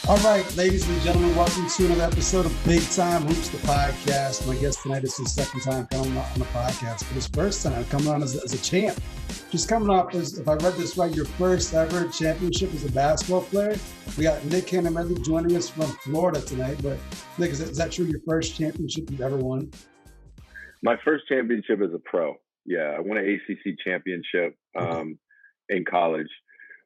All right, ladies and gentlemen, welcome to another episode of Big Time Hoops, the podcast. My guest tonight is his second time coming on the podcast, but his first time coming on as a champ. Just coming off, as if I read this right, your first ever championship as a basketball player. We got Nik Caner Medley joining us from Florida tonight. But Nik, is that true? Your first championship you've ever won? My first championship as a pro. Yeah, I won an ACC championship in college,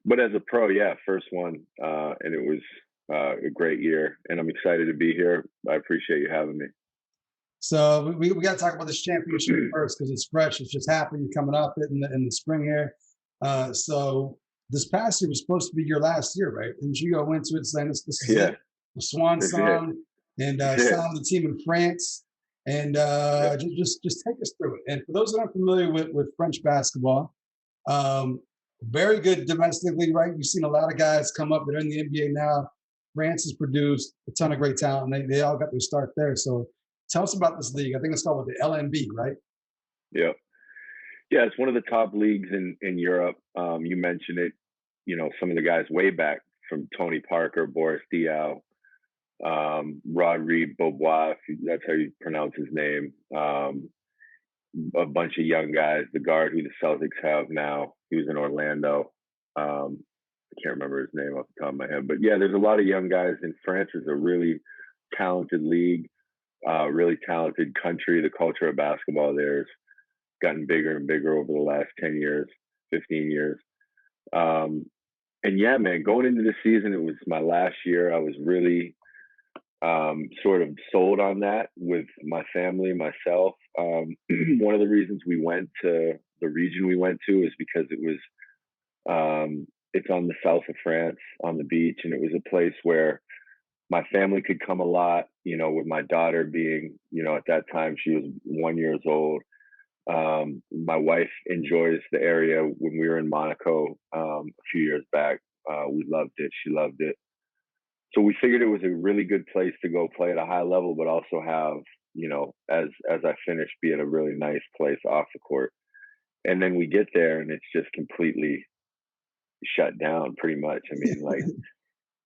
but as a pro, yeah, first one, and it was a great year, and I'm excited to be here. I appreciate you having me. So we got to talk about this championship first because it's fresh. It's just happening, coming up in the spring here. So this past year was supposed to be your last year, right? Didn't you go into it saying this is it, the swan song, and signed the team in France? And just take us through it. And for those that aren't familiar with French basketball, very good domestically, right? You've seen a lot of guys come up that are in the NBA now. France has produced a ton of great talent, and they all got their start there. So tell us about this league. I think it's called the LNB, right? Yeah. Yeah, it's one of the top leagues in Europe. You mentioned it, some of the guys way back from Tony Parker, Boris Diaw, Rodrigue Beaubois, that's how you pronounce his name. A bunch of young guys, the guard who the Celtics have now, he was in Orlando. I can't remember his name off the top of my head, but yeah, there's a lot of young guys in France. It's a really talented league, really talented country. The culture of basketball there has gotten bigger and bigger over the last 10 years, 15 years. And yeah, man, going into the season, it was my last year. I was really sort of sold on that with my family, myself. One of the reasons we went to the region we went to is because it was, it's on the south of France on the beach. And it was a place where my family could come a lot, with my daughter being, at that time, she was 1 year old. My wife enjoys the area. When we were in Monaco a few years back, we loved it. She loved it. So we figured it was a really good place to go play at a high level, but also have, as I finished, be at a really nice place off the court. And then we get there and it's just completely shut down pretty much. I mean, like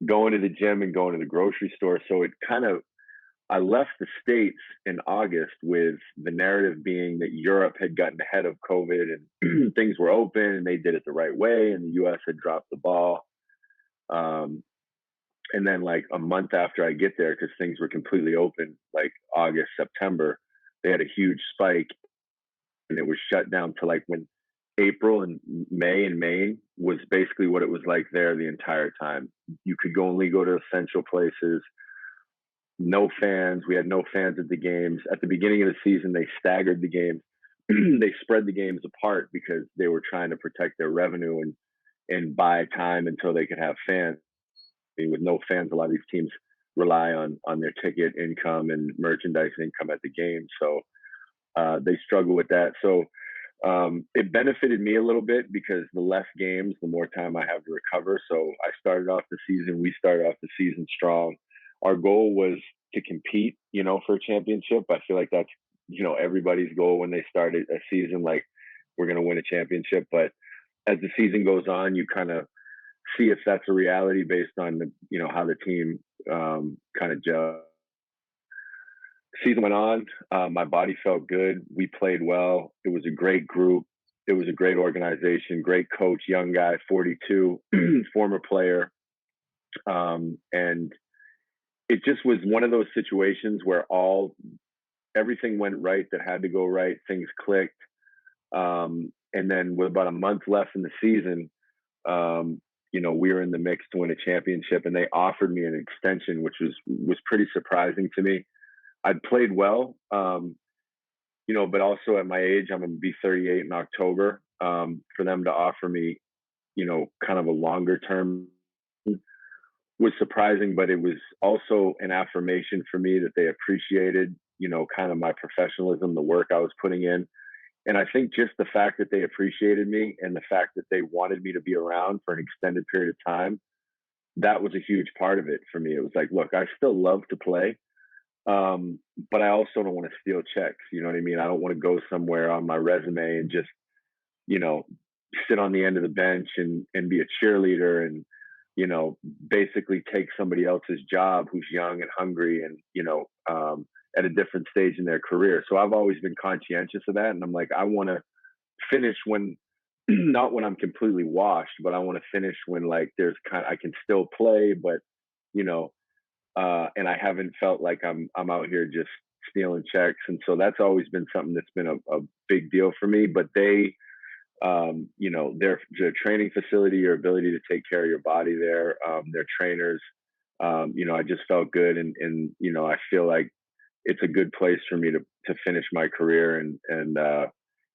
going to the gym and going to the grocery store. So it I left the States in August with the narrative being that Europe had gotten ahead of COVID and things were open and they did it the right way. And the US had dropped the ball. And then like a month after I get there, because things were completely open, like August, September, they had a huge spike and it was shut down to like when April and May in Maine was basically what it was like there the entire time. You could only go to essential places, no fans. We had no fans at the games. At the beginning of the season, they staggered the games. They spread the games apart because they were trying to protect their revenue and buy time until they could have fans. I mean, with no fans, a lot of these teams rely on their ticket income and merchandise income at the game. So they struggle with that. So it benefited me a little bit because the less games, the more time I have to recover. So we started off the season strong. Our goal was to compete, for a championship. I feel like that's, everybody's goal when they start a season, like we're going to win a championship. But as the season goes on, you kind of see if that's a reality based on the, how the team kind of judge. Season went on. My body felt good. We played well. It was a great group. It was a great organization, great coach, young guy, 42, former player. And it just was one of those situations where everything went right that had to go right. Things clicked. And then with about a month left in the season, we were in the mix to win a championship, and they offered me an extension, which was pretty surprising to me. I'd played well, but also at my age, I'm going to be 38 in October. For them to offer me, kind of a longer term was surprising, but it was also an affirmation for me that they appreciated, kind of my professionalism, the work I was putting in. And I think just the fact that they appreciated me and the fact that they wanted me to be around for an extended period of time, that was a huge part of it for me. It was like, look, I still love to play, but I also don't want to steal checks. You know what I mean? I don't want to go somewhere on my resume and just, sit on the end of the bench and be a cheerleader and, you know, basically take somebody else's job who's young and hungry and, you know, at a different stage in their career. So I've always been conscientious of that. And I'm like, I want to finish when, not when I'm completely washed, but I want to finish when like there's I can still play, but, you know, and I haven't felt like I'm out here just stealing checks. And so that's always been something that's been a big deal for me. But they, you know, their training facility, your ability to take care of your body there, their trainers, you know, I just felt good, and you know, I feel like it's a good place for me to finish my career, and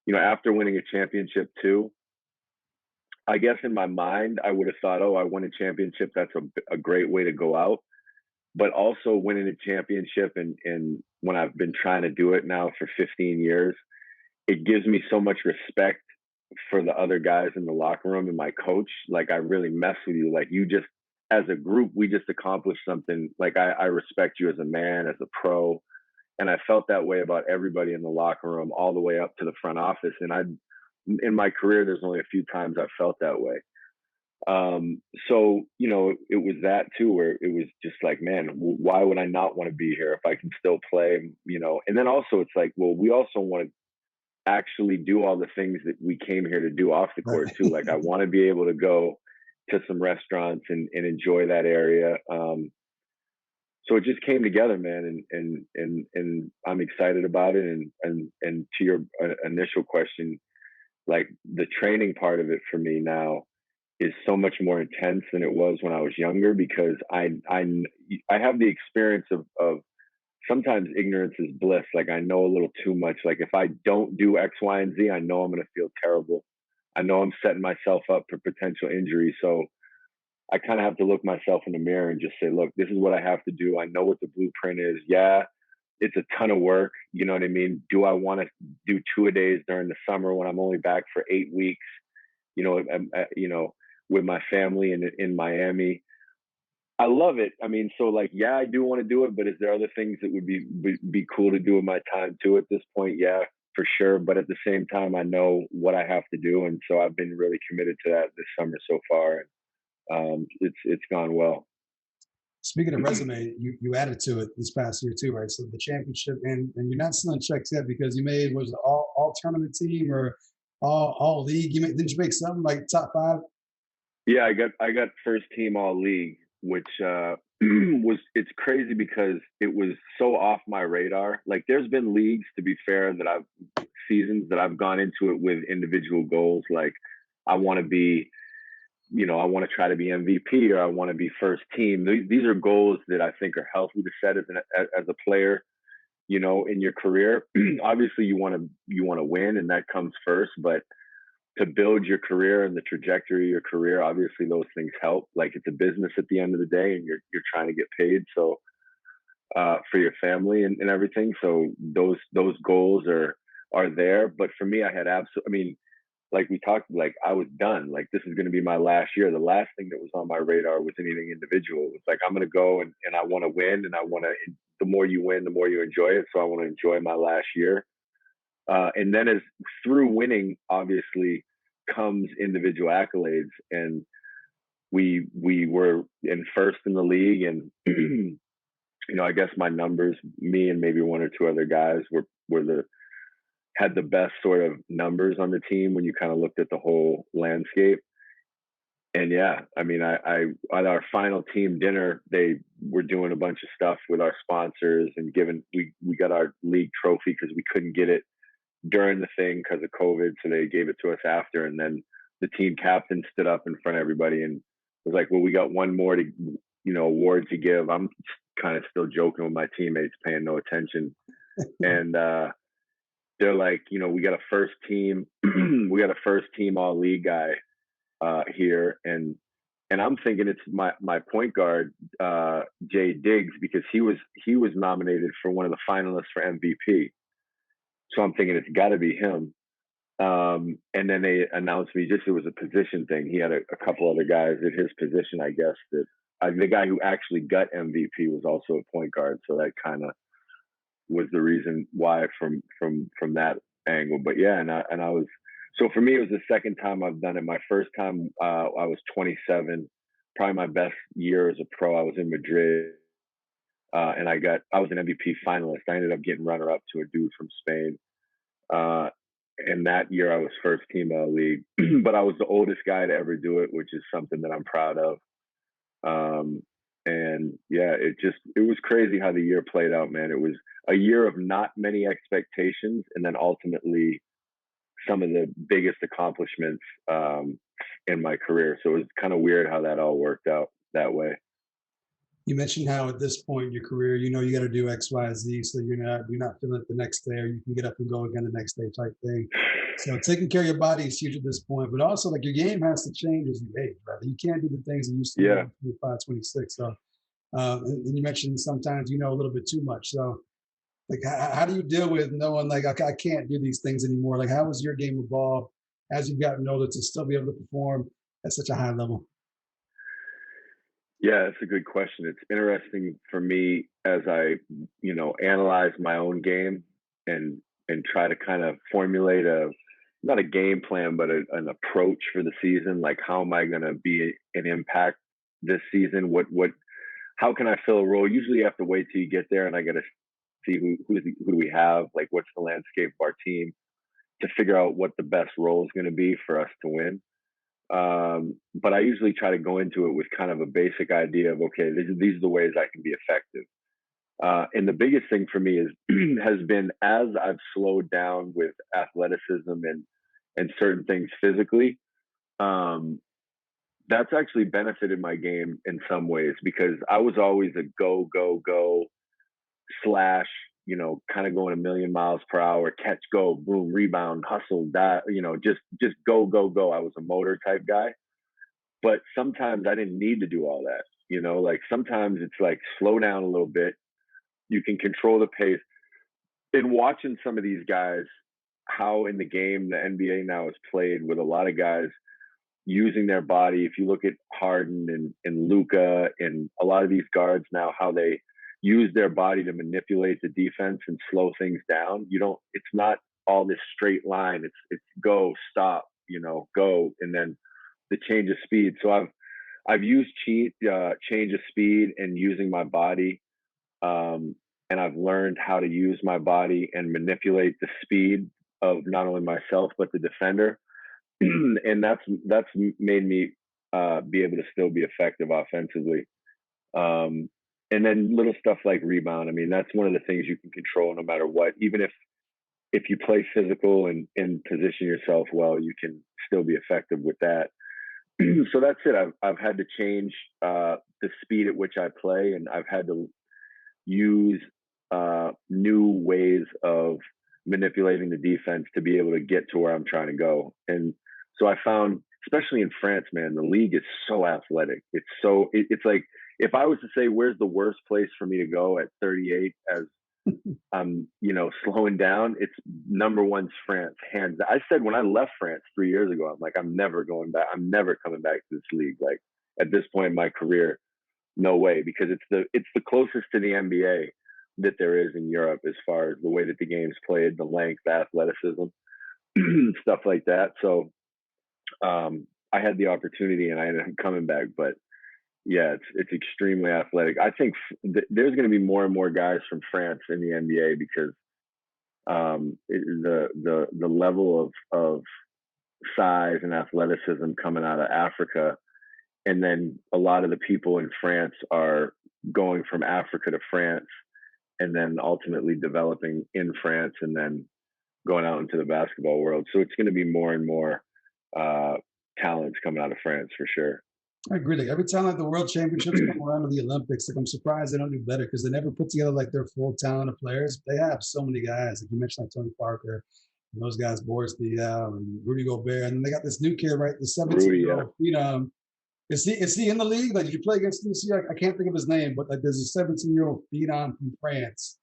you know, after winning a championship too. I guess in my mind, I would have thought, oh, I won a championship. That's a great way to go out. But also winning a championship, and when I've been trying to do it now for 15 years, it gives me so much respect for the other guys in the locker room and my coach. Like, I really mess with you. Like, you just, as a group, we just accomplished something. Like, I respect you as a man, as a pro. And I felt that way about everybody in the locker room, all the way up to the front office. And in my career, there's only a few times I've felt that way. So, you know, it was that too, where it was just like, man, why would I not want to be here if I can still play, you know? And then also it's like, well, we also want to actually do all the things that we came here to do off the court too. Like, I want to be able to go to some restaurants and enjoy that area. So it just came together, man, and I'm excited about it. And to your initial question, like, the training part of it for me now is so much more intense than it was when I was younger, because I have the experience of sometimes ignorance is bliss. Like, I know a little too much. Like, if I don't do X, Y, and Z, I know I'm going to feel terrible. I know I'm setting myself up for potential injury. So I kind of have to look myself in the mirror and just say, look, this is what I have to do. I know what the blueprint is. Yeah, it's a ton of work. You know what I mean? Do I want to do two-a-days during the summer when I'm only back for 8 weeks? You know, with my family in Miami. I love it. I mean, so like, yeah, I do want to do it, but is there other things that would be cool to do in my time too at this point? Yeah, for sure. But at the same time, I know what I have to do, and so I've been really committed to that this summer so far. And it's gone well. Speaking of resume, you added to it this past year too, right? So the championship, and you're not stealing checks yet because you made, was it all tournament team or all league? Didn't you make something like top five? Yeah, I got first team all league, which was, it's crazy because it was so off my radar. Like, there's been leagues, to be fair, seasons that I've gone into it with individual goals. Like, I want to be, you know, I want to try to be MVP, or I want to be first team. These are goals that I think are healthy to set as a player, you know, in your career. Obviously you want to win, and that comes first, but to build your career and the trajectory of your career, obviously those things help. Like, it's a business at the end of the day, and you're trying to get paid. So, for your family and everything. So those goals are there. But for me, I had I mean, like we talked, like, I was done. Like, this is going to be my last year. The last thing that was on my radar was anything individual. It was like, I'm going to go and I want to win, and I want to, the more you win, the more you enjoy it. So I want to enjoy my last year. And then as through winning, obviously, comes individual accolades. And we were in first in the league, and you know, I guess my numbers, me and maybe one or two other guys had the best sort of numbers on the team when you kind of looked at the whole landscape. And yeah, I mean, I at our final team dinner, they were doing a bunch of stuff with our sponsors, and we got our league trophy because we couldn't get it during the thing because of COVID. So they gave it to us after. And then the team captain stood up in front of everybody and was like, well, we got one more award to give. I'm kind of still joking with my teammates, paying no attention. And they're like, you know, we got a first team all league guy here. And I'm thinking it's my point guard, Jay Diggs, because he was nominated for one of the finalists for MVP. So I'm thinking it's got to be him. And then they announced me, it was a position thing. He had a couple other guys at his position, I guess, that the guy who actually got MVP was also a point guard. So that kind of was the reason why from that angle. But yeah, and I was, so for me, it was the second time I've done it. My first time, I was 27. probably my best year as a pro. I was in Madrid, and I was an MVP finalist. I ended up getting runner up to a dude from Spain. Uh, and that year I was first team all league, but I was the oldest guy to ever do it, which is something that I'm proud of. And yeah, it was crazy how the year played out, man. It was a year of not many expectations, and then ultimately some of the biggest accomplishments in my career. So it was kind of weird how that all worked out that way. You mentioned how at this point in your career, you know, you got to do X, Y, Z, so you're not feeling it the next day, or you can get up and go again the next day type thing. So taking care of your body is huge at this point, but also like your game has to change as you age, right? You can't do the things you used to do Yeah. at 25, 26. So, and you mentioned sometimes you know a little bit too much. So, like, how do you deal with knowing like I can't do these things anymore? Like, how has your game evolved as you've gotten older to still be able to perform at such a high level? Yeah, that's a good question. It's interesting for me as I, analyze my own game and try to kind of formulate not a game plan, but an approach for the season. Like, how am I going to be an impact this season? How can I fill a role? Usually, you have to wait till you get there, and I got to see who do we have, like what's the landscape of our team to figure out what the best role is going to be for us to win. But I usually try to go into it with kind of a basic idea of, okay, these are the ways I can be effective. And the biggest thing for me is has been as I've slowed down with athleticism and certain things physically, that's actually benefited my game in some ways because I was always a go, go, go slash, kind of going a million miles per hour, catch, go, boom, rebound, hustle, that, just go, go, go. I was a motor type guy. But sometimes I didn't need to do all that. Like sometimes it's like slow down a little bit. You can control the pace. In watching some of these guys, how in the game the NBA now is played with a lot of guys using their body. If you look at Harden and Luka and a lot of these guards now, how they use their body to manipulate the defense and slow things down. It's not all this straight line. It's go, stop, go, and then the change of speed. So I've used change of speed and using my body, and I've learned how to use my body and manipulate the speed of not only myself but the defender, and that's made me be able to still be effective offensively. And then little stuff like rebound. I mean, that's one of the things you can control no matter what. Even if you play physical and position yourself well, you can still be effective with that. So that's it. I've had to change the speed at which I play, and I've had to use new ways of manipulating the defense to be able to get to where I'm trying to go. And so I found, especially in France, man, the league is so athletic. It's like if I was to say where's the worst place for me to go at 38 as I'm, slowing down, it's number one's France, hands down. I said when I left France 3 years ago, I'm like, I'm never going back. I'm never coming back to this league. Like at this point in my career, no way, because it's the closest to the NBA that there is in Europe as far as the way that the game's played, the length, the athleticism, stuff like that. So I had the opportunity and I ended up coming back, but yeah, it's extremely athletic. I think there's going to be more and more guys from France in the NBA because the level of size and athleticism coming out of Africa, and then a lot of the people in France are going from Africa to France, and then ultimately developing in France, and then going out into the basketball world. So it's going to be more and more talents coming out of France for sure. I agree. Like every time like the World Championships come around to the Olympics, like I'm surprised they don't do better because they never put together like their full talent of players. They have so many guys. Like you mentioned, like Tony Parker, and those guys, Boris Diaw and Rudy Gobert, and then they got this new kid, right? The Rudy, yeah. 17-year-old phenom. Is he in the league? Like, did you play against him this year? I can't think of his name, but like there's a 17-year-old phenom from France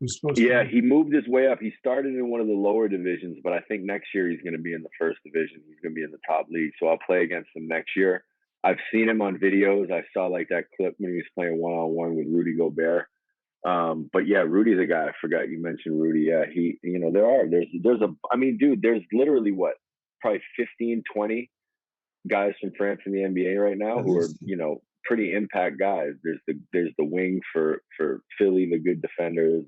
who's supposed to. Yeah, he moved his way up. He started in one of the lower divisions, but I think next year he's going to be in the first division. He's going to be in the top league. So I'll play against him next year. I've seen him on videos. I saw like that clip when he was playing one-on-one with Rudy Gobert. But yeah, Rudy's a guy. I forgot you mentioned Rudy. Yeah, there's I mean, dude, there's literally what, probably 15, 20 guys from France in the NBA right now who are, pretty impact guys. There's the wing for Philly, the good defenders.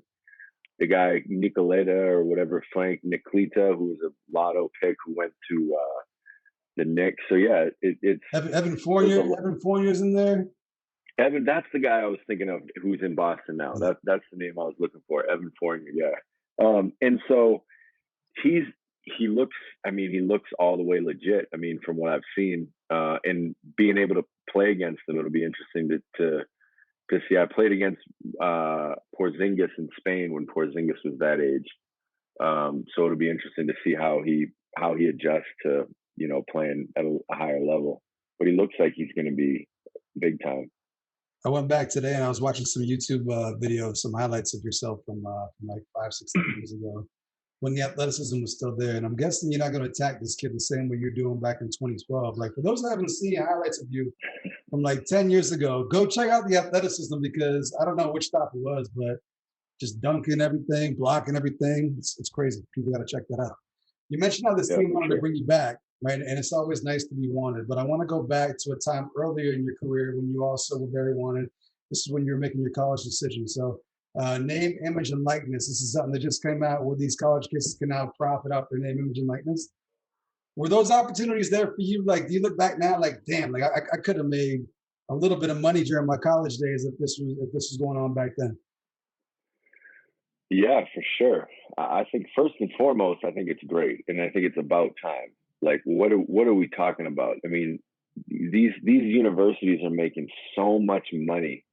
The guy Nik Caner or whatever, Frank Niklita, who was a lotto pick who went to the Knicks. So yeah, it's Evan Fournier. Evan Fournier's in there. Evan, that's the guy I was thinking of who's in Boston now. That's the name I was looking for, Evan Fournier. Yeah, and so he looks all the way legit. I mean, from what I've seen, and being able to play against him, it'll be interesting to see. I played against Porzingis in Spain when Porzingis was that age, so it'll be interesting to see how he adjusts to playing at a higher level. But he looks like he's going to be big time. I went back today and I was watching some YouTube videos, some highlights of yourself from like 5, 6 years ago, when the athleticism was still there. And I'm guessing you're not going to attack this kid the same way you're doing back in 2012. Like, for those that haven't seen highlights of you from like 10 years ago, go check out the athleticism, because I don't know which stop it was, but just dunking everything, blocking everything. It's crazy. People got to check that out. You mentioned how this team wanted to bring you back, right? And it's always nice to be wanted. But I want to go back to a time earlier in your career when you also were very wanted. This is when you were making your college decision. So name, image, and likeness. This is something that just came out where these college kids can now profit off their name, image, and likeness. Were those opportunities there for you? Like, do you look back now like, damn, like I could have made a little bit of money during my college days if this was going on back then? Yeah, for sure. I think first and foremost, I think it's great, and I think it's about time. Like, what are we talking about? I mean, these universities are making so much money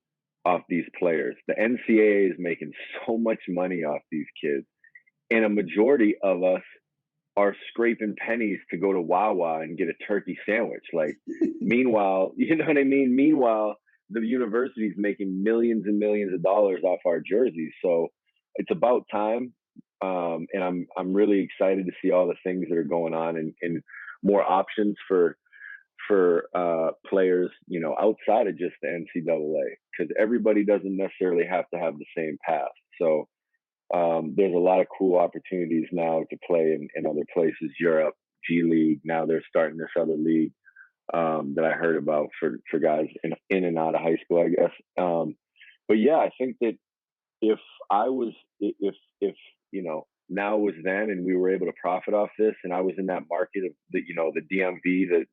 off these players. The NCAA is making so much money off these kids, and a majority of us are scraping pennies to go to Wawa and get a turkey sandwich. Like, meanwhile, you know what I mean? Meanwhile, the university's making millions and millions of dollars off our jerseys. So it's about time. And I'm really excited to see all the things that are going on and more options for players, outside of just the NCAA, because everybody doesn't necessarily have to have the same path. So there's a lot of cool opportunities now to play in other places, Europe, G League. Now they're starting this other league that I heard about for guys in and out of high school, I guess. But yeah, I think that if now was then, and we were able to profit off this, and I was in that market of the DMV,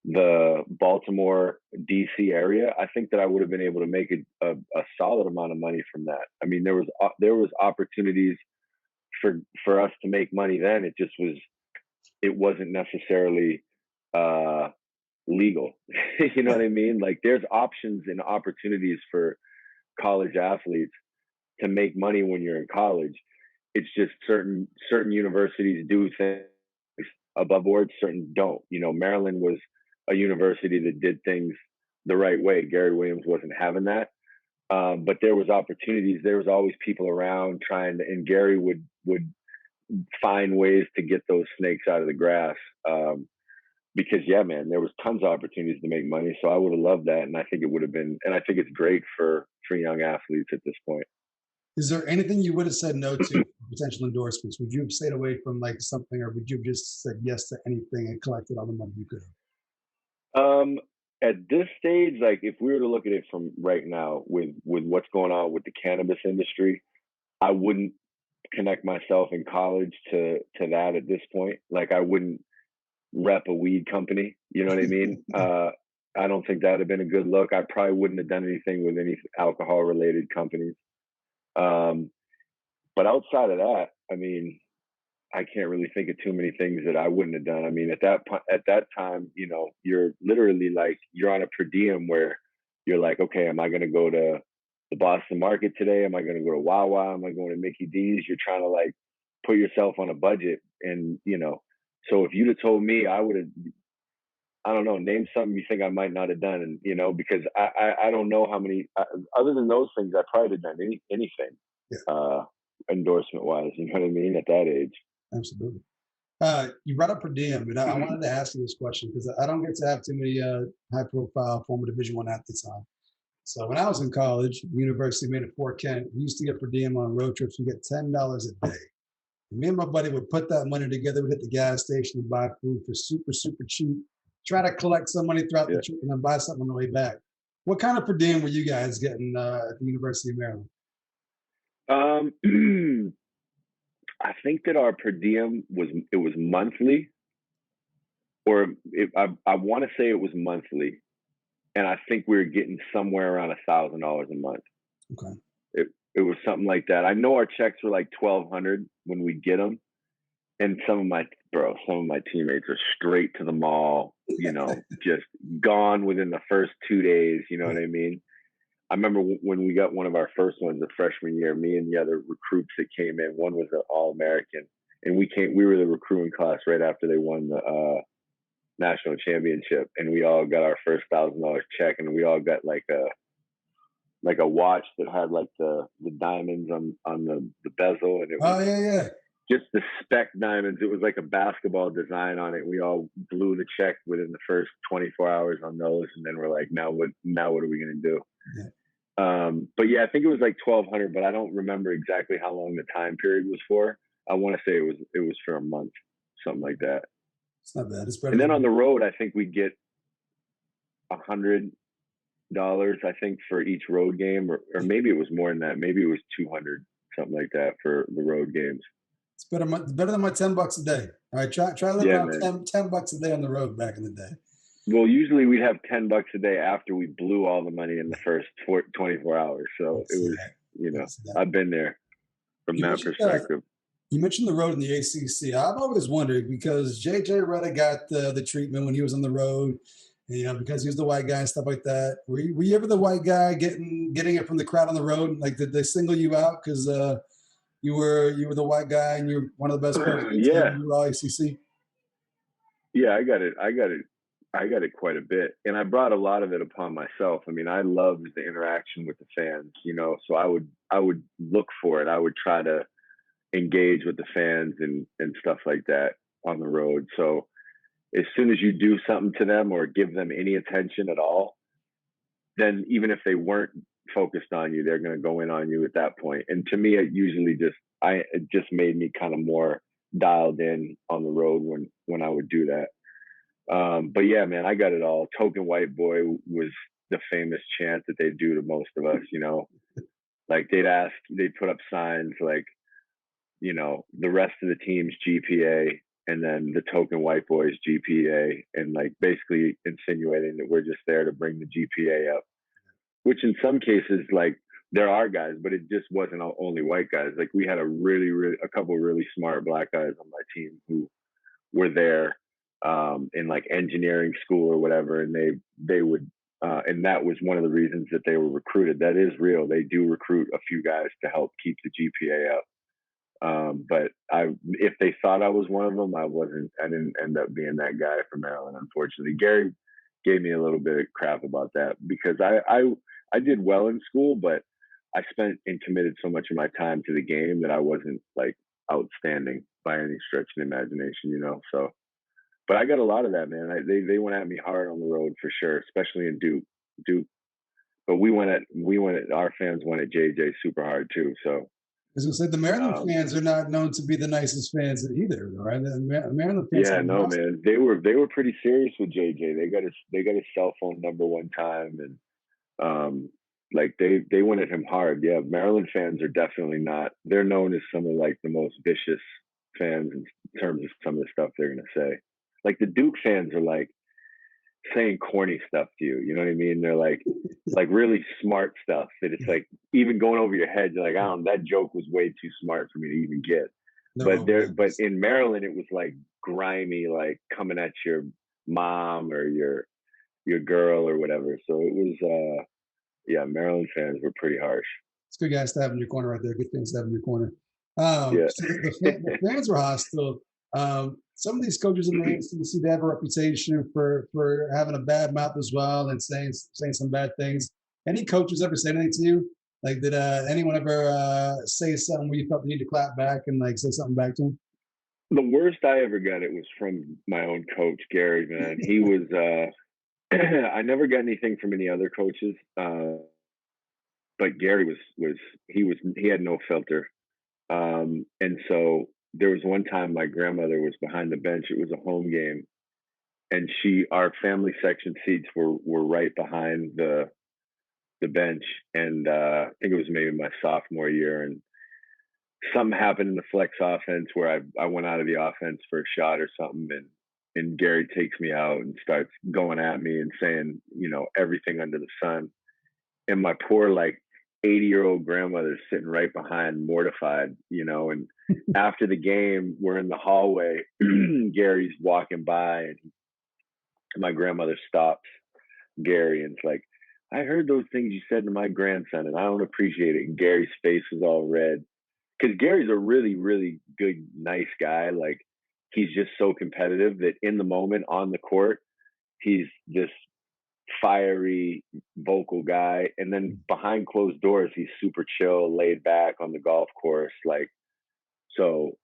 the Baltimore, DC area, I think that I would have been able to make a solid amount of money from that. I mean, there was opportunities for us to make money then. It wasn't necessarily legal. You know what I mean? Like, there's options and opportunities for college athletes to make money when you're in college. It's just certain universities do things above board, certain don't. Maryland was a university that did things the right way. Gary Williams wasn't having that. But there was opportunities. There was always people around and Gary would find ways to get those snakes out of the grass. Because yeah, man, there was tons of opportunities to make money. So I would have loved that. And I think it would have been, and I think it's great for young athletes at this point. Is there anything you would have said no to potential endorsements? Would you have stayed away from like something, or would you have just said yes to anything and collected all the money you could have? At this stage, like, if we were to look at it from right now with what's going on with the cannabis industry, I wouldn't connect myself in college to that at this point. Like, I wouldn't rep a weed company. You know what I mean? I don't think that would have been a good look. I probably wouldn't have done anything with any alcohol related companies. But outside of that, I mean, I can't really think of too many things that I wouldn't have done. I mean, at that time, you're literally like, you're on a per diem where you're like, okay, am I going to go to the Boston market today? Am I going to go to Wawa? Am I going to Mickey D's? You're trying to like put yourself on a budget. And, so if you'd have told me, I would have, I don't know, name something you think I might not have done. And, because I don't know how many, other than those things, I probably have done anything, endorsement wise, you know what I mean? At that age. Absolutely. You brought up per diem, and I wanted to ask you this question because I don't get to have too many high-profile former Division I athletes on. So when I was in college, the university made it Fort Kent. We used to get per diem on road trips. We get $10 a day. And me and my buddy would put that money together. We'd hit the gas station and buy food for super, super cheap. try to collect some money throughout Yeah. the trip and then buy something on the way back. What kind of per diem were you guys getting at the University of Maryland? Um, I think that our per diem was monthly, or I want to say it was monthly, and I think we were getting somewhere around $1,000 a month. Okay. It was something like that. I know our checks were like 1,200 when we get them, and some of my teammates are straight to the mall, just gone within the first 2 days. You know what I mean? I remember when we got one of our first ones the freshman year, me and the other recruits that came in, one was an All-American, and we were the recruiting class right after they won the national championship, and we all got our first $1,000 check, and we all got like a watch that had like the diamonds on the bezel, and it was Yeah. just the spec diamonds. It was like a basketball design on it. We all blew the check within the first 24 hours on those, and then we're like, now what are we gonna do? Yeah. But yeah, I think it was like 1,200, but I don't remember exactly how long the time period was for. I want to say it was for a month, something like that. It's not bad. It's better. And then on the road, I think we get $100, I think, for each road game, or maybe it was more than that. Maybe it was 200, something like that, for the road games. It's better than my $10 a day. All right, try living on $10 a day on the road back in the day. Well, usually we'd have $10 a day after we blew all the money in the first 24 hours. So it was, I've been there from that perspective. You mentioned the road in the ACC. I've always wondered, because JJ Redick got the treatment when he was on the road, because he was the white guy and stuff like that. Were you ever the white guy getting it from the crowd on the road? Like, did they single you out because you were the white guy and you're one of the best players in the all ACC? Yeah, I got it quite a bit, and I brought a lot of it upon myself. I mean, I loved the interaction with the fans, so I would look for it. I would try to engage with the fans and stuff like that on the road. So as soon as you do something to them or give them any attention at all, then even if they weren't focused on you, they're going to go in on you at that point. And to me, it usually just made me kind of more dialed in on the road when I would do that. But yeah, man, I got it all. Token white boy was the famous chant that they do to most of us, like they'd put up signs like, the rest of the team's GPA and then the token white boy's GPA, and like basically insinuating that we're just there to bring the GPA up, which in some cases, like, there are guys, but it just wasn't only white guys. Like, we had a couple really smart black guys on my team who were there in like engineering school or whatever, and they would and that was one of the reasons that they were recruited. That is real. They do recruit a few guys to help keep the GPA up. But if they thought I was one of them, I wasn't. I didn't end up being that guy for Maryland, unfortunately. Gary gave me a little bit of crap about that because I did well in school, but I spent and committed so much of my time to the game that I wasn't like outstanding by any stretch of the imagination, So, but I got a lot of that, man. They went at me hard on the road for sure, especially in Duke. But our fans went at JJ super hard too. So. I was going to say, the Maryland fans are not known to be the nicest fans either, right? The Maryland fans. Yeah, no, man. They were pretty serious with JJ. They got his cell phone number one time, and like they went at him hard. Yeah, Maryland fans are definitely not. They're known as some of like the most vicious fans in terms of some of the stuff they're going to say. Like the Duke fans are like saying corny stuff to you. You know what I mean? They're like really smart stuff that it's like even going over your head. You're like, that joke was way too smart for me to even get. But in Maryland, it was like grimy, like coming at your mom or your girl or whatever. So it was, Maryland fans were pretty harsh. It's good guys to have in your corner right there. Good things to have in your corner. So the fans were hostile. Some of these coaches in the ACC, they have a reputation for having a bad mouth as well and saying some bad things. Any coaches ever say anything to you? Like, did anyone ever say something where you felt the need to clap back and like say something back to them? The worst I ever got it was from my own coach, Gary. Man, he was. I never got anything from any other coaches, but Gary he had no filter, and so. There was one time my grandmother was behind the bench. It was a home game. and our family section seats were right behind the bench, and I think it was maybe my sophomore year, and something happened in the flex offense where I went out of the offense for a shot or something, and Gary takes me out and starts going at me and saying, everything under the sun. And my poor, like, 80-year-old grandmother's sitting right behind, mortified, and after the game, we're in the hallway. Gary's walking by, and my grandmother stops Gary and it's like, I heard those things you said to my grandson, and I don't appreciate it. And Gary's face was all red. Because Gary's a really, really good, nice guy. Like, he's just so competitive that in the moment on the court, he's this fiery, vocal guy. And then behind closed doors, he's super chill, laid back on the golf course. Like, so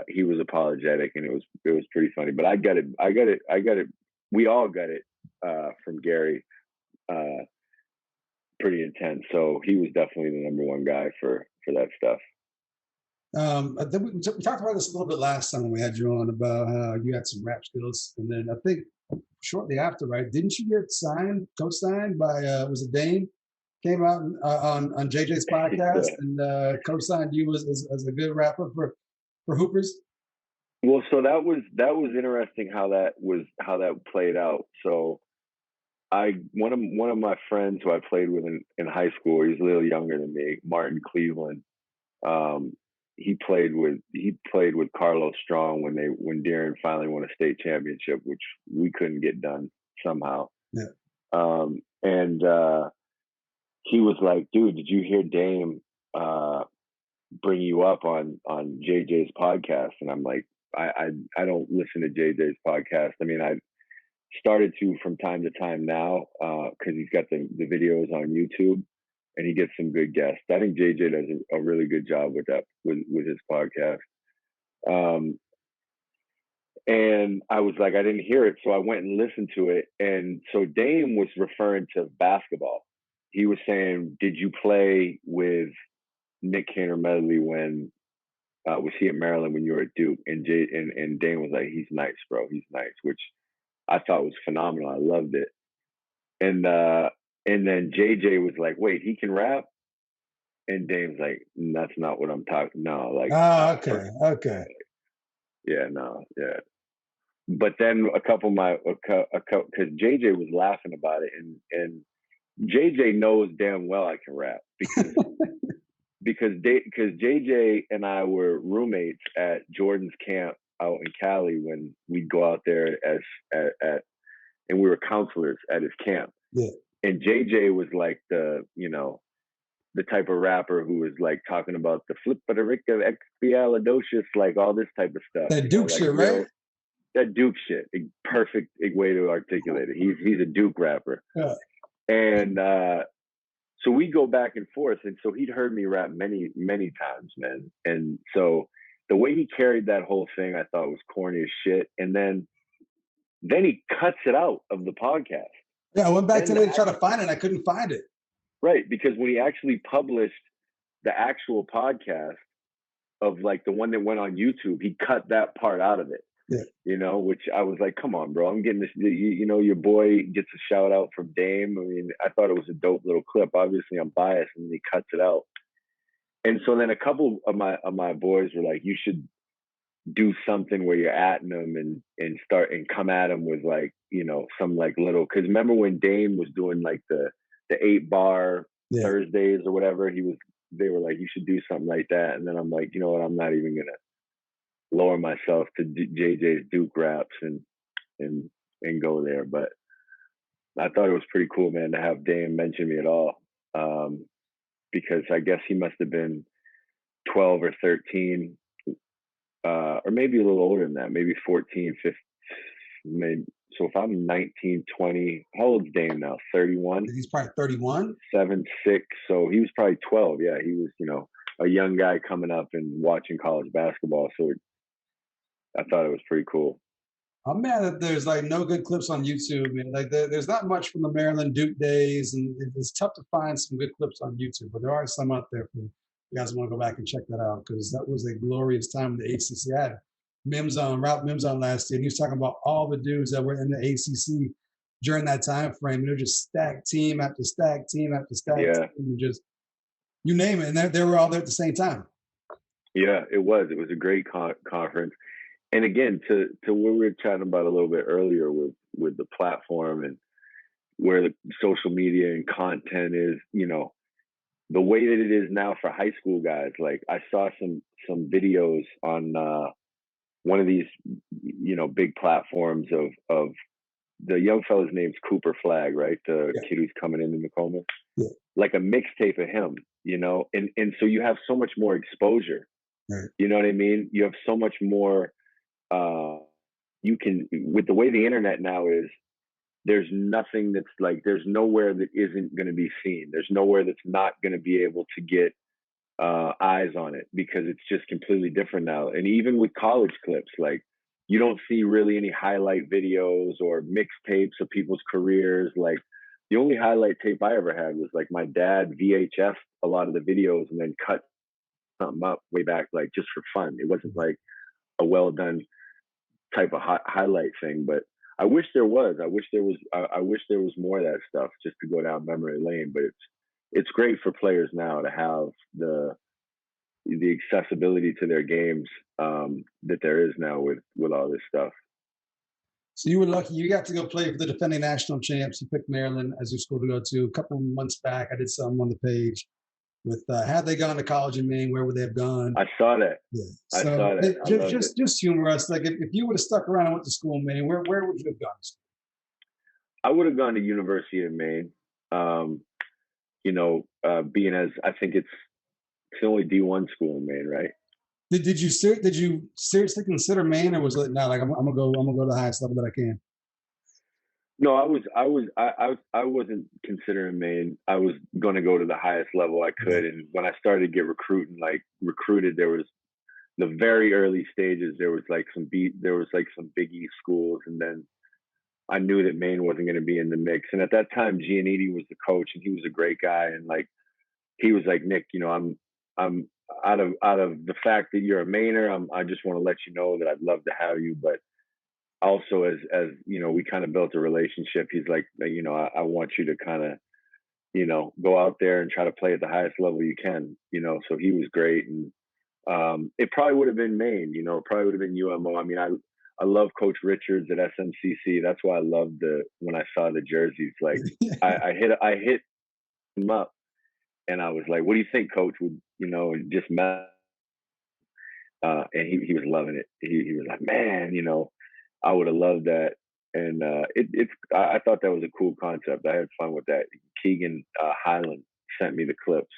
he was apologetic, and it was pretty funny. But I got it. We all got it from Gary. Pretty intense. So he was definitely the number one guy for that stuff. I think we talked about this a little bit last time when we had you on about how you had some rap skills, and then I think shortly after, right? Didn't you get co-signed by was it Dame? Came out on JJ's podcast and co-signed you as a good rapper for Hoopers. Well, so that was interesting how that played out. So one of my friends who I played with in high school, he's a little younger than me, Martin Cleveland. He played with Carlos Strong when Darren finally won a state championship, which we couldn't get done somehow. Yeah. And he was like, dude, did you hear Dame bring you up on JJ's podcast? And I'm like, I don't listen to JJ's podcast. I mean, I started to from time to time now because he's got the videos on YouTube. And he gets some good guests. I think JJ does a really good job with that, with his podcast. And I was like, I didn't hear it. So I went and listened to it. And so Dame was referring to basketball. He was saying, did you play with Nik Caner Medley when, was he at Maryland when you were at Duke? And Dame was like, he's nice, bro. He's nice, which I thought was phenomenal. I loved it. And then JJ was like, wait, he can rap? And Dame's like, that's not what I'm talking. No, like. Okay. Yeah, no, yeah. But then because JJ was laughing about it, and JJ knows damn well I can rap because JJ and I were roommates at Jordan's camp out in Cali when we'd go out there and we were counselors at his camp. Yeah. And JJ was like the type of rapper who was like talking about the flipperica expialidocious, like all this type of stuff. That Duke shit, right? That Duke shit. A perfect way to articulate it. He's a Duke rapper. Yeah. And so we go back and forth. And so he'd heard me rap many, many times, man. And so the way he carried that whole thing, I thought was corny as shit. And then he cuts it out of the podcast. Yeah, I went back today to try to find it. I couldn't find it. Right, because when he actually published the actual podcast of like the one that went on YouTube, he cut that part out of it. Yeah. Which I was like, come on, bro. I'm getting this, your boy gets a shout out from Dame. I mean, I thought it was a dope little clip. Obviously I'm biased, and he cuts it out. And so then a couple of my boys were like, you should do something where you're atting them and start and come at them with like, some like little, cause remember when Dame was doing like the 8-bar Thursdays or whatever, they were like, you should do something like that. And then I'm like, you know what? I'm not even going to lower myself to JJ's Duke raps and go there. But I thought it was pretty cool, man, to have Dame mention me at all. Because I guess he must've been 12 or 13, or maybe a little older than that, maybe 14, 15, maybe. So if I'm 19, 20, how old's Dame now? 31? He's probably 31? 7, 6. So he was probably 12. Yeah, he was, a young guy coming up and watching college basketball. So I thought it was pretty cool. I'm mad that there's like no good clips on YouTube. And like there's not much from the Maryland Duke days, and it's tough to find some good clips on YouTube. But there are some out there for you guys want to go back and check that out, because that was a glorious time the ACC had. Ralph Mims on last year, and he was talking about all the dudes that were in the ACC during that time frame. And they're just stacked team after stacked team after stacked Yeah. team, and just you name it, and they were all there at the same time. Yeah, it was. It was a great conference. And again, to what we were chatting about a little bit earlier with the platform and where the social media and content is, the way that it is now for high school guys. Like I saw some videos on one of these, big platforms of the young fella's name's Cooper Flag, right? The Yeah. kid who's coming in Tacoma. Yeah. Like a mixtape of him, and so you have so much more exposure. Right. You know what I mean? You have so much more. You can, with the way the internet now is, there's nothing that's like, there's nowhere that isn't going to be seen. There's nowhere that's not going to be able to get eyes on it, because it's just completely different now. And even with college clips, like you don't see really any highlight videos or mixtapes of people's careers. Like the only highlight tape I ever had was like my dad VHS a lot of the videos and then cut something up way back, like just for fun. It wasn't like a well done type of highlight thing, but I wish there was. I wish there was more of that stuff just to go down memory lane. But it's great for players now to have the accessibility to their games that there is now with all this stuff. So you were lucky. You got to go play for the defending national champs. You picked Maryland as your school to go to. A couple of months back, I did something on the page with had they gone to college in Maine, where would they have gone? I saw that. Yeah. I So saw that. just humor us. Like if you would have stuck around and went to school in Maine, where would you have gone? I would have gone to University of Maine. Being as I think it's the only D1 school in Maine, right? Did you seriously consider Maine, or was it not like I'm gonna go to the highest level that I can? No, I wasn't considering Maine. I was going to go to the highest level I could. And when I started to get recruited, there was the very early stages. There was like some Big East schools, and then I knew that Maine wasn't going to be in the mix. And at that time, Giannetti was the coach, and he was a great guy. And like he was like, Nick, I'm out of the fact that you're a Mainer. I just want to let you know that I'd love to have you, but also as we kind of built a relationship. He's like, I want you to kind of go out there and try to play at the highest level you can. So he was great. And it probably would have been Maine. It probably would have been UMO. I mean, I love Coach Richards at SMCC. That's why I loved when I saw the jerseys. Like I hit him up and I was like, what do you think, Coach? Would just met and he was loving it. He was like, man, I would have loved that. And I thought that was a cool concept. I had fun with that. Keegan Highland sent me the clips,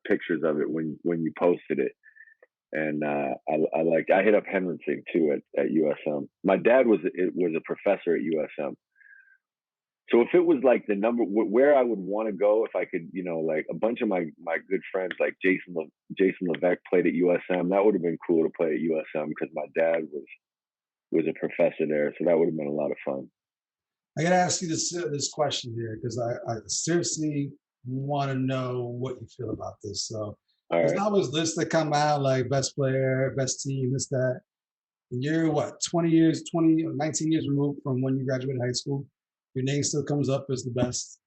pictures of it when you posted it. And I hit up Henry too at USM. My dad was a professor at USM. So if it was like the number where I would want to go, if I could, like a bunch of my good friends like Jason Levesque played at USM, that would have been cool to play at USM because my dad was a professor there. So that would have been a lot of fun. I got to ask you this question here because I seriously want to know what you feel about this. So there's always lists that come out like best player, best team, this, that. And you're what, 19 years removed from when you graduated high school. Your name still comes up as the best,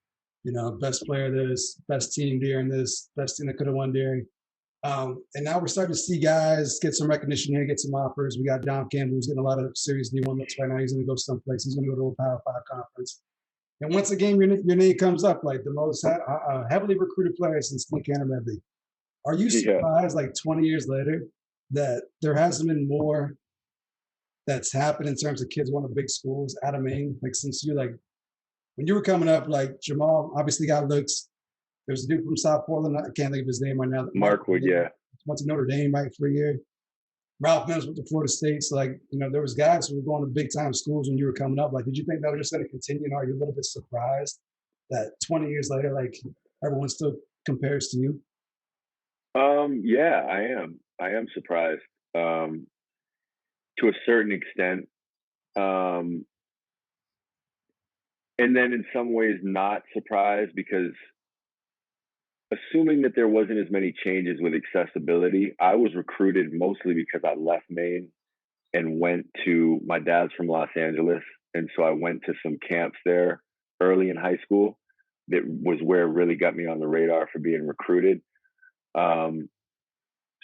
best player this, best team during this, best team that could have won during. And now we're starting to see guys get some recognition here, get some offers. We got Dom Campbell, who's getting a lot of serious D1 looks right now. He's going to go someplace. He's going to go to a Power 5 conference. And once again, your name comes up like the most heavily recruited player since Nik Caner Medley. Are you surprised, like 20 years later, that there hasn't been more that's happened in terms of kids going to big schools out of Maine? Like since you when you were coming up, like Jamal obviously got looks. There's a dude from South Portland. I can't think of his name right now. Markwood, yeah. Went to Notre Dame right for a year. Ralph Mims went to Florida State. So there was guys who were going to big time schools when you were coming up. Like, did you think that was just going to continue? And are you a little bit surprised that 20 years later, like everyone still compares to you? Yeah, I am. I am surprised to a certain extent. And then in some ways not surprised because assuming that there wasn't as many changes with accessibility, I was recruited mostly because I left Maine and went to, my dad's from Los Angeles. And so I went to some camps there early in high school. That was where it really got me on the radar for being recruited. Um,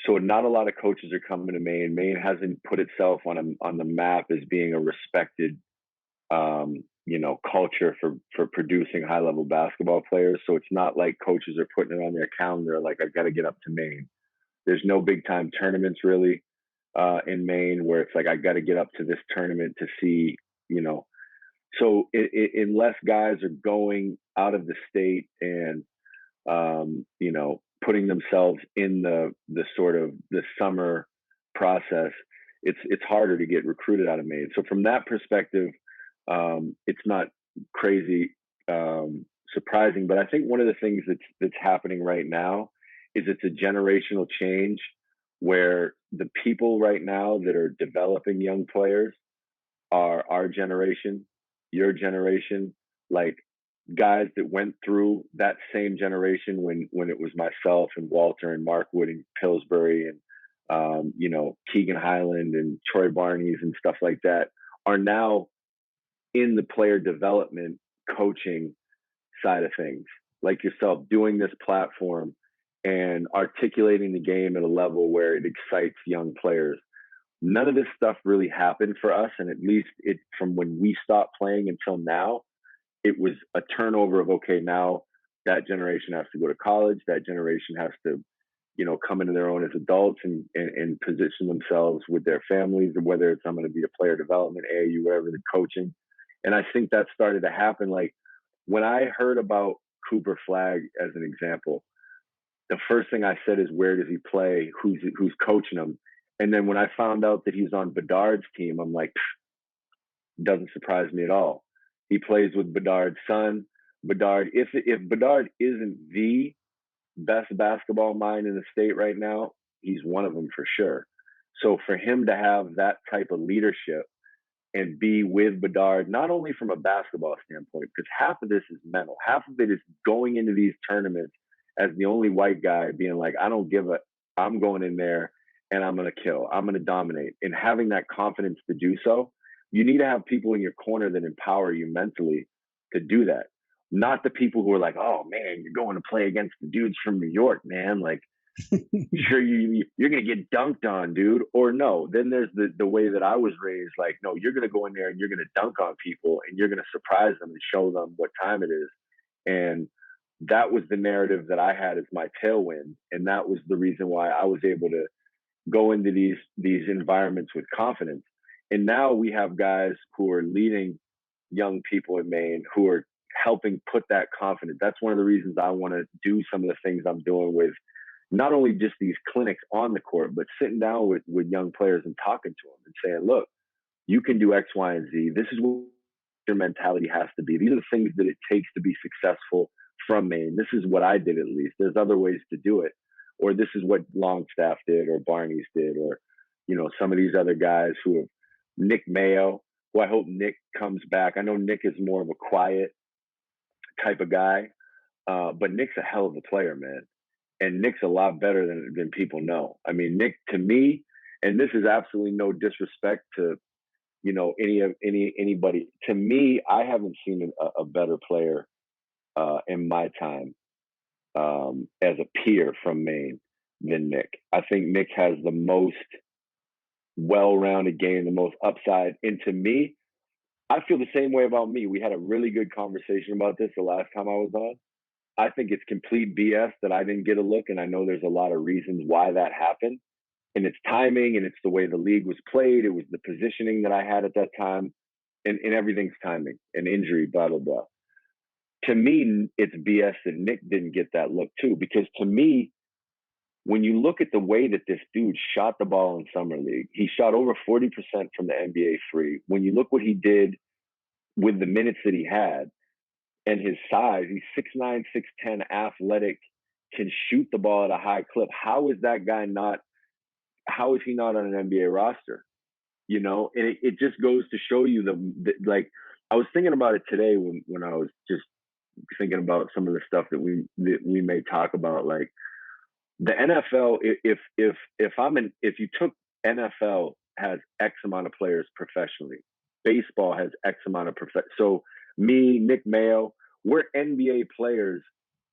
so not a lot of coaches are coming to Maine. Maine hasn't put itself on the map as being a respected, culture for producing high level basketball players. So it's not like coaches are putting it on their calendar like I've got to get up to Maine. There's no big time tournaments really in Maine where it's like I got to get up to this tournament to see, you know. So unless guys are going out of the state and putting themselves in the sort of the summer process, it's harder to get recruited out of Maine. So from that perspective, it's not crazy surprising. But I think one of the things that's happening right now is it's a generational change where the people right now that are developing young players are our generation, your generation, like guys that went through that same generation when it was myself and Walter and Mark Wood and Pillsbury and Keegan Highland and Troy Barneys and stuff like that are now in the player development coaching side of things, like yourself, doing this platform and articulating the game at a level where it excites young players. None of this stuff really happened for us, and at least from when we stopped playing until now, it was a turnover of, okay, now that generation has to go to college, that generation has to come into their own as adults and position themselves with their families, or whether it's I'm going to be a player development, AAU, whatever, the coaching. And I think that started to happen. Like when I heard about Cooper Flagg as an example, the first thing I said is, where does he play? Who's coaching him? And then when I found out that he's on Bedard's team, I'm like, doesn't surprise me at all. He plays with Bedard's son. Bedard, if Bedard isn't the best basketball mind in the state right now, he's one of them for sure. So for him to have that type of leadership and be with Bedard, not only from a basketball standpoint, because half of this is mental, half of it is going into these tournaments as the only white guy being like, I don't give a, I'm going in there and I'm going to kill, I'm going to dominate. And having that confidence to do so, you need to have people in your corner that empower you mentally to do that. Not the people who are like, oh man, you're going to play against the dudes from New York, man. Like, sure, you're gonna get dunked on, dude. Or no, then there's the way that I was raised. Like, no, you're gonna go in there and you're gonna dunk on people and you're gonna surprise them and show them what time it is. And that was the narrative that I had as my tailwind, and that was the reason why I was able to go into these environments with confidence. And now we have guys who are leading young people in Maine who are helping put that confidence. That's one of the reasons I want to do some of the things I'm doing with not only just these clinics on the court, but sitting down with young players and talking to them and saying, look, you can do X, Y, and Z. This is what your mentality has to be. These are the things that it takes to be successful from Maine. This is what I did, at least. There's other ways to do it. Or this is what Longstaff did, or Barney's did, or, some of these other guys who have, Nick Mayo, who I hope Nick comes back. I know Nick is more of a quiet type of guy, but Nick's a hell of a player, man. And Nick's a lot better than people know. I mean, Nick, to me, and this is absolutely no disrespect to, anybody. To me, I haven't seen a better player in my time as a peer from Maine than Nick. I think Nick has the most well-rounded game, the most upside. And to me, I feel the same way about me. We had a really good conversation about this the last time I was on. I think it's complete BS that I didn't get a look, and I know there's a lot of reasons why that happened. And it's timing, and it's the way the league was played. It was the positioning that I had at that time, and everything's timing and injury, blah, blah, blah. To me, it's BS that Nick didn't get that look too, because to me, when you look at the way that this dude shot the ball in Summer League, he shot over 40% from the NBA free. When you look what he did with the minutes that he had, and his size, he's 6'9", 6'10", athletic, can shoot the ball at a high clip. How is he not on an NBA roster? And it just goes to show you like, I was thinking about it today when I was just thinking about some of the stuff that we may talk about. Like the NFL, if you took NFL has X amount of players professionally. Baseball has X amount of So me, Nick Mayo, we're NBA players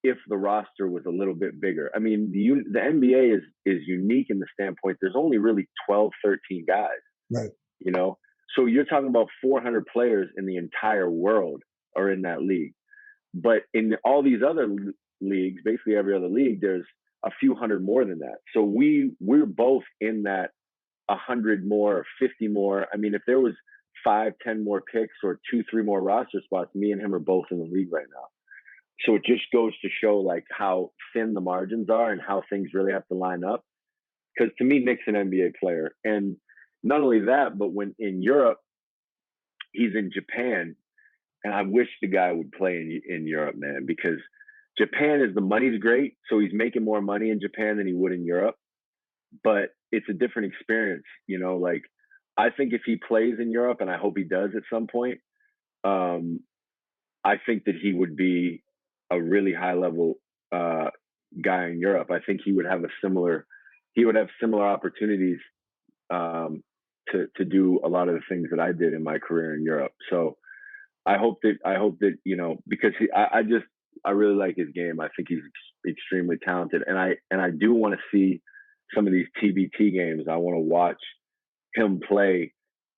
if the roster was a little bit bigger. I mean, the NBA is unique in the standpoint there's only really 12, 13 guys. Right. You know, so you're talking about 400 players in the entire world are in that league. But in all these other leagues, basically every other league, there's a few hundred more than that. So we're both in that 100 more or 50 more. I mean, if there was 5, 10 more picks or 2, 3 more roster spots, me and him are both in the league right now. So it just goes to show like how thin the margins are and how things really have to line up. Because to me, Nick's an NBA player. And not only that, but when in Europe, he's in Japan. And I wish the guy would play in Europe, man, because Japan the money's great. So he's making more money in Japan than he would in Europe. But it's a different experience, you know, like I think if he plays in Europe, and I hope he does at some point, I think that he would be a really high level guy in Europe. I think he would have similar opportunities to do a lot of the things that I did in my career in Europe. So I hope that you know, because I really like his game. I think he's extremely talented, and I do want to see some of these TBT games. I want to watch him play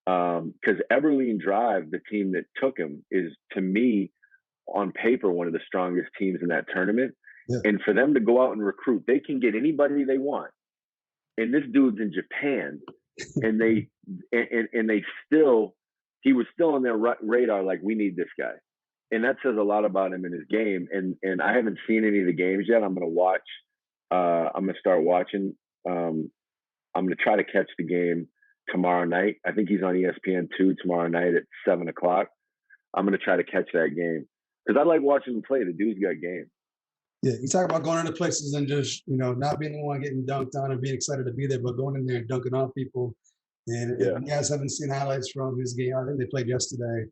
because Everleen Drive, the team that took him, is to me on paper one of the strongest teams in that tournament. Yeah. And for them to go out and recruit, they can get anybody they want. And this dude's in Japan, and they he was still on their radar. Like, we need this guy, and that says a lot about him and his game. And I haven't seen any of the games yet. I'm going to watch. I'm going to start watching. I'm going to try to catch the game tomorrow night. I think he's on ESPN2 tomorrow night at 7:00. I'm going to try to catch that game because I like watching him play. The dude's got game. Yeah, you talk about going into places and just, you know, not being the one getting dunked on and being excited to be there, but going in there and dunking on people. And if you guys haven't seen highlights from his game, I think they played yesterday.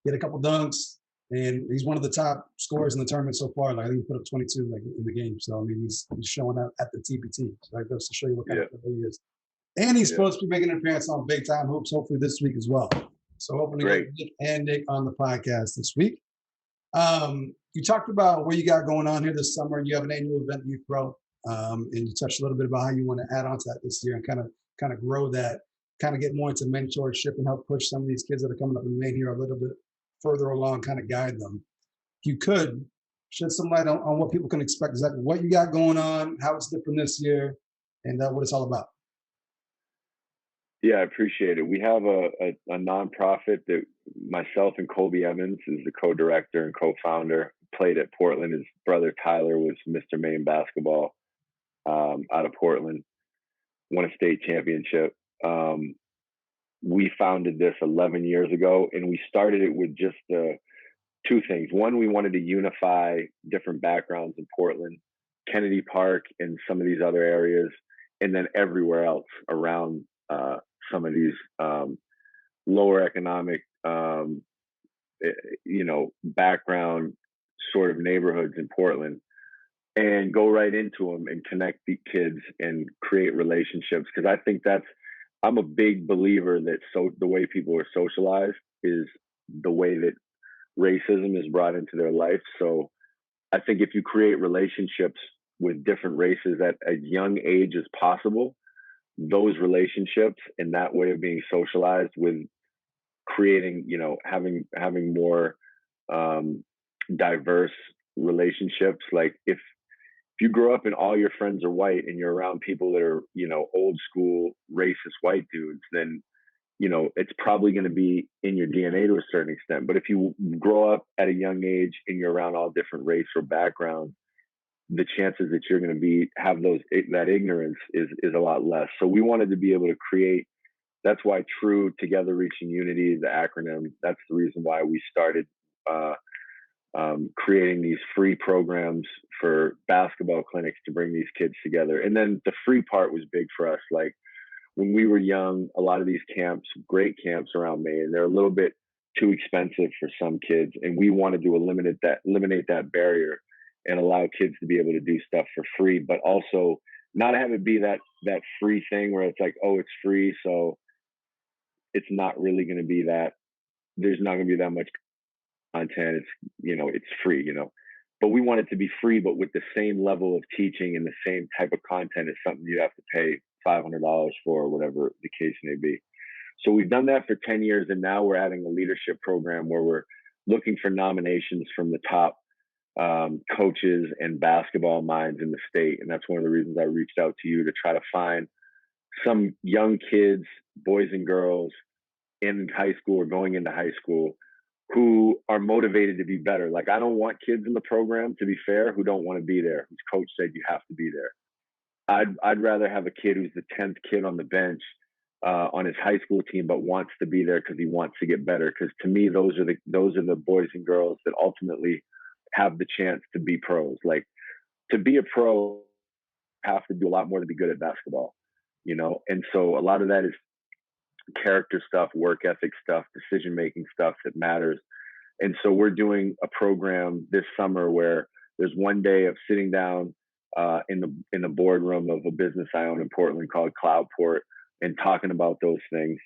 He had a couple dunks, and he's one of the top scorers in the tournament so far. Like, I think he put up 22 like in the game. So I mean, he's showing up at the TPT. So that goes to show you what kind of player he is. And he's supposed to be making an appearance on Big Time Hoops, hopefully this week as well. So hoping to get Nick and Nick on the podcast this week. You talked about what you got going on here this summer, and you have an annual event you throw. And you touched a little bit about how you want to add on to that this year and kind of grow that, kind of get more into mentorship and help push some of these kids that are coming up in Maine here a little bit further along, kind of guide them. If you could shed some light on what people can expect, exactly what you got going on, how it's different this year, and what it's all about. Yeah, I appreciate it. We have a nonprofit that myself and Colby Evans is the co-director and co-founder. Played at Portland. His brother Tyler was Mr. Maine basketball out of Portland. Won a state championship. We founded this 11 years ago, and we started it with just two things. One, we wanted to unify different backgrounds in Portland, Kennedy Park, and some of these other areas, and then everywhere else around some of these lower economic, background sort of neighborhoods in Portland, and go right into them and connect the kids and create relationships. Because I think I'm a big believer that the way people are socialized is the way that racism is brought into their life. So I think if you create relationships with different races at a young age as possible, those relationships and that way of being socialized with creating, having more diverse relationships. Like if you grow up and all your friends are white and you're around people that are, old school racist white dudes, then, it's probably going to be in your DNA to a certain extent. But if you grow up at a young age and you're around all different race or backgrounds, the chances that you're going to have that ignorance is a lot less. So we wanted to be able to create. That's why True, Together Reaching Unity is the acronym. That's the reason why we started creating these free programs for basketball clinics to bring these kids together. And then the free part was big for us. Like when we were young, a lot of these camps, great camps around Maine, they're a little bit too expensive for some kids. And we wanted to eliminate that barrier and allow kids to be able to do stuff for free, but also not have it be that free thing where it's like, oh, it's free, so it's not really going to be that. There's not going to be that much content. It's free. But we want it to be free, but with the same level of teaching and the same type of content as something you have to pay $500 for, or whatever the case may be. So we've done that for 10 years, and now we're adding a leadership program where we're looking for nominations from the top coaches and basketball minds in the state. And that's one of the reasons I reached out to you, to try to find some young kids, boys and girls in high school or going into high school, who are motivated to be better. Like, I don't want kids in the program, to be fair, who don't want to be there, whose coach said you have to be there. I'd rather have a kid who's the 10th kid on the bench on his high school team, but wants to be there because he wants to get better. Because to me, those are the boys and girls that ultimately have the chance to be pros. Like, to be a pro, you have to do a lot more to be good at basketball, And so a lot of that is character stuff, work ethic stuff, decision-making stuff that matters. And so we're doing a program this summer where there's one day of sitting down in the boardroom of a business I own in Portland called Cloudport and talking about those things.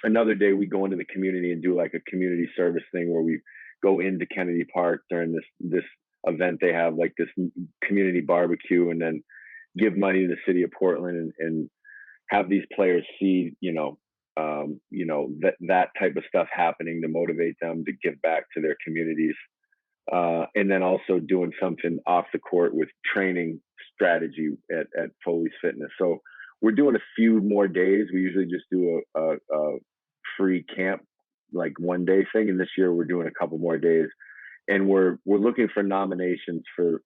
Another day we go into the community and do like a community service thing where we go into Kennedy Park during this event they have, like this community barbecue, and then give money to the city of Portland and have these players see, that type of stuff happening to motivate them to give back to their communities. And then also doing something off the court with training strategy at Foley's Fitness. So we're doing a few more days. We usually just do a free camp, like one day thing. And this year we're doing a couple more days, and we're looking for nominations for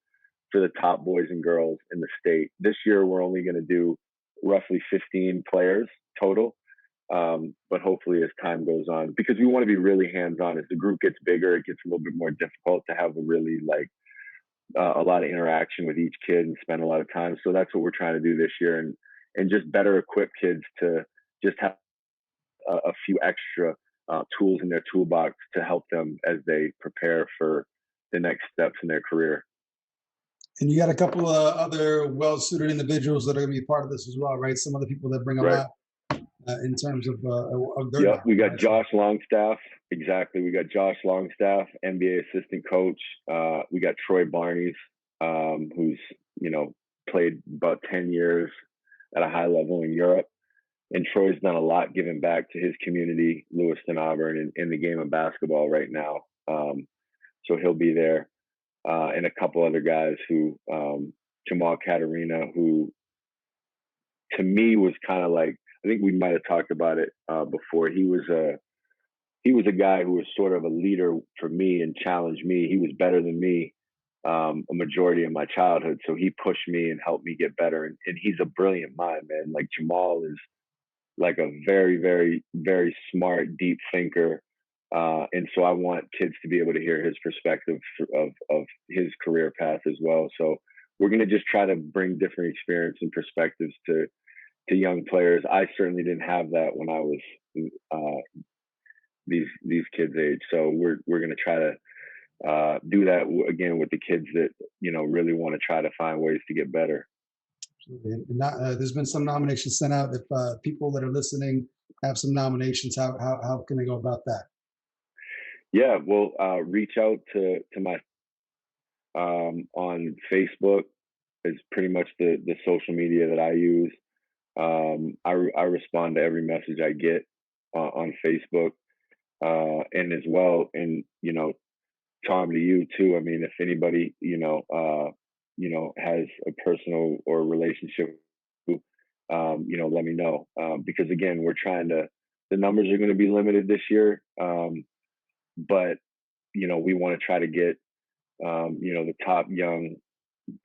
the top boys and girls in the state. This year we're only going to do roughly 15 players total. But hopefully as time goes on, because we want to be really hands-on. As the group gets bigger, it gets a little bit more difficult to have a lot of interaction with each kid and spend a lot of time. So that's what we're trying to do this year, and just better equip kids to just have a few extra tools in their toolbox to help them as they prepare for the next steps in their career. And you got a couple of other well-suited individuals that are going to be part of this as well, right? Some of the people that bring them Right. out in terms of their. Yep, we got Josh Longstaff. Exactly, we got Josh Longstaff, NBA assistant coach. We got Troy Barneys, who's played about 10 years at a high level in Europe, and Troy's done a lot giving back to his community, Lewiston, Auburn, in the game of basketball right now. So he'll be there, and a couple other guys who, Jamal Katarina, who to me was kind of like, I think we might have talked about it before. He was a guy who was sort of a leader for me and challenged me. He was better than me a majority of my childhood, so he pushed me and helped me get better. And he's a brilliant mind, man. Like, Jamal is like a very, very, very smart, deep thinker. And so I want kids to be able to hear his perspective of his career path as well. So we're going to just try to bring different experience and perspectives to young players. I certainly didn't have that when I was these kids' age. So we're going to try to do that again with the kids that really want to try to find ways to get better. There's been some nominations sent out. If people that are listening have some nominations, how can they go about that? Yeah, well, reach out to my on Facebook is pretty much the social media that I use. I respond to every message I get on Facebook, and as well, and Tom, to you too. I mean, if anybody has a personal or relationship, let me know, because again, we're trying to. The numbers are going to be limited this year, but we want to try to get the top young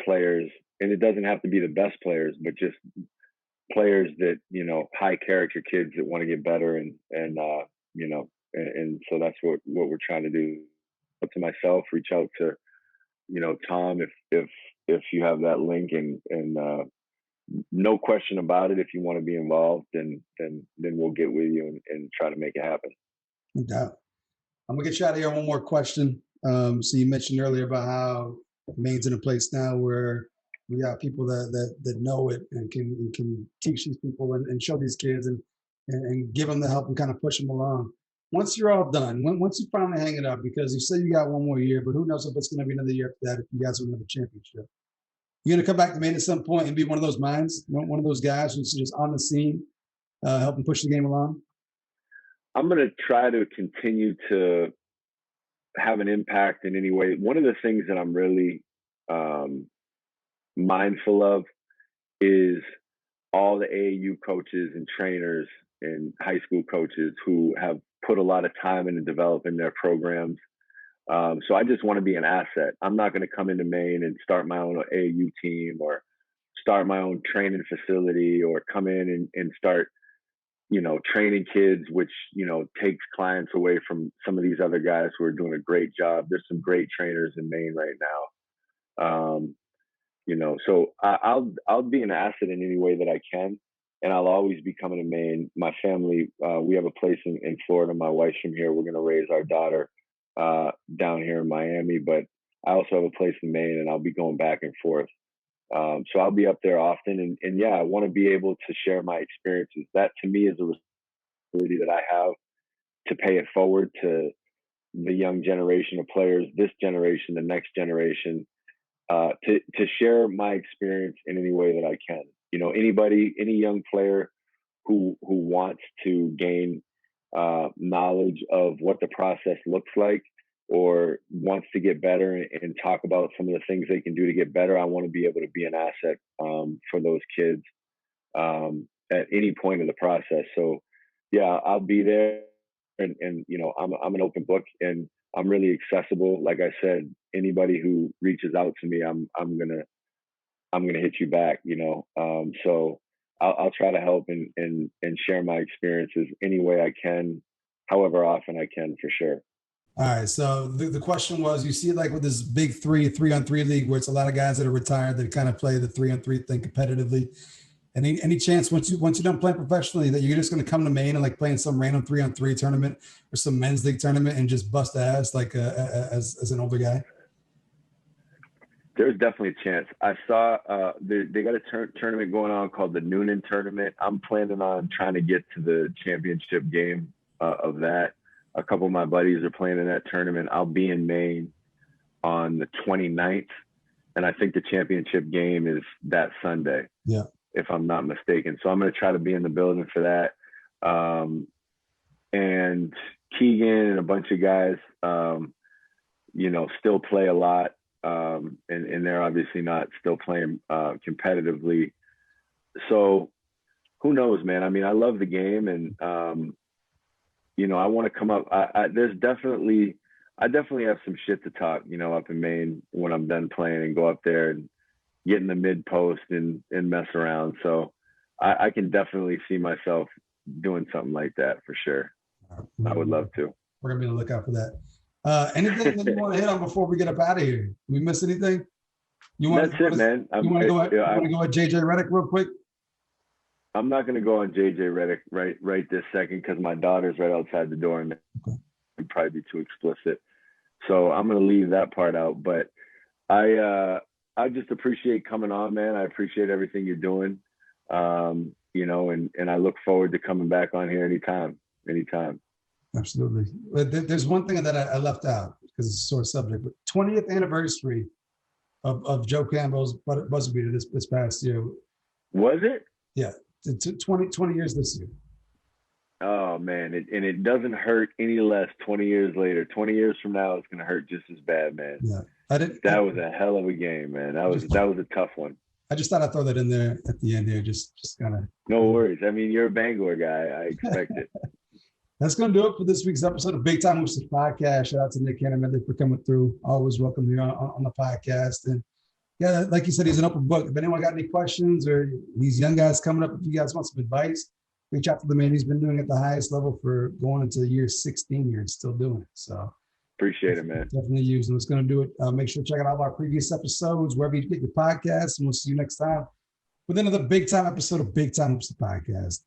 players, and it doesn't have to be the best players, but just players that high character kids that want to get better, and so that's what we're trying to do. Up to myself, reach out to Tom if you have that link, and no question about it, if you want to be involved, then we'll get with you and try to make it happen. No doubt. I'm gonna get you out of here. One more question. So you mentioned earlier about how Maine's in a place now where we got people that know it and can teach these people and show these kids. And and give them the help and kind of push them along. Once you're all done, once you finally hang it up, because you say you got one more year, but who knows if it's going to be another year after that if you guys win another championship. You're going to come back to Maine at some point and be one of those minds, one of those guys who's just on the scene, helping push the game along? I'm going to try to continue to have an impact in any way. One of the things that I'm really mindful of is all the AAU coaches and trainers and high school coaches who have put a lot of time into developing their programs. So I just want to be an asset. I'm not going to come into Maine and start my own AAU team or start my own training facility or come in and start, training kids, which, takes clients away from some of these other guys who are doing a great job. There's some great trainers in Maine right now. So I'll be an asset in any way that I can. And I'll always be coming to Maine. My family, we have a place in Florida. My wife's from here. We're going to raise our daughter down here in Miami, but I also have a place in Maine, and I'll be going back and forth. So I'll be up there often. And yeah, I want to be able to share my experiences. That to me is a responsibility that I have to pay it forward to the young generation of players, this generation, the next generation, to share my experience in any way that I can. Any young player who wants to gain knowledge of what the process looks like or wants to get better and talk about some of the things they can do to get better, I want to be able to be an asset for those kids at any point of the process. So yeah, I'll be there and I'm an open book and I'm really accessible. Like I said, anybody who reaches out to me, I'm gonna hit you back, so I'll try to help and share my experiences any way I can, however often I can, for sure. All right. So the question was, you see it like with this big 3-on-3 league where it's a lot of guys that are retired that kind of play the 3-on-3 thing competitively. Any chance once you're done playing professionally that you're just going to come to Maine and like play in some random 3-on-3 tournament or some men's league tournament and just bust ass like as an older guy? There's definitely a chance. I saw they got a tournament going on called the Noonan Tournament. I'm planning on trying to get to the championship game of that. A couple of my buddies are playing in that tournament. I'll be in Maine on the 29th, and I think the championship game is that Sunday, if I'm not mistaken. So I'm going to try to be in the building for that. And Keegan and a bunch of guys, still play a lot. And they're obviously not still playing competitively. So who knows, man? I mean, I love the game and, I want to come up. I definitely have some shit to talk, up in Maine when I'm done playing and go up there and get in the mid post and mess around. So I can definitely see myself doing something like that for sure. I would love to. We're going to be on the lookout for that. Anything that you want to hit on before we get up out of here? Did we miss anything? That's it, man. You want to go at JJ Redick real quick? I'm not going to go on JJ Redick right this second because my daughter's right outside the door and it'd probably be too explicit. So I'm going to leave that part out. But I just appreciate coming on, man. I appreciate everything you're doing, and I look forward to coming back on here anytime. Absolutely. There's one thing that I left out because it's a sore subject, but 20th anniversary of Joe Campbell's buzzer beater this past year. Was it? Yeah. 20 years this year. Oh man. And it doesn't hurt any less 20 years later. 20 years from now, it's going to hurt just as bad, man. Yeah. That was a hell of a game, man. That was a tough one. I just thought I'd throw that in there at the end here. Just kind of. No worries. I mean, you're a Bangor guy. I expect it. That's going to do it for this week's episode of Big Time Hoops Podcast. Shout out to Nik Caner Medley for coming through. Always welcome here on the podcast. And yeah, like you said, he's an open book. If anyone got any questions or these young guys coming up, if you guys want some advice, reach out to the man. He's been doing it at the highest level for going into year 16 here and still doing it. So appreciate it, man. Definitely use them. It's going to do it. Make sure to check out all of our previous episodes, wherever you get your podcasts. And we'll see you next time with another Big Time episode of Big Time Hoops Podcast.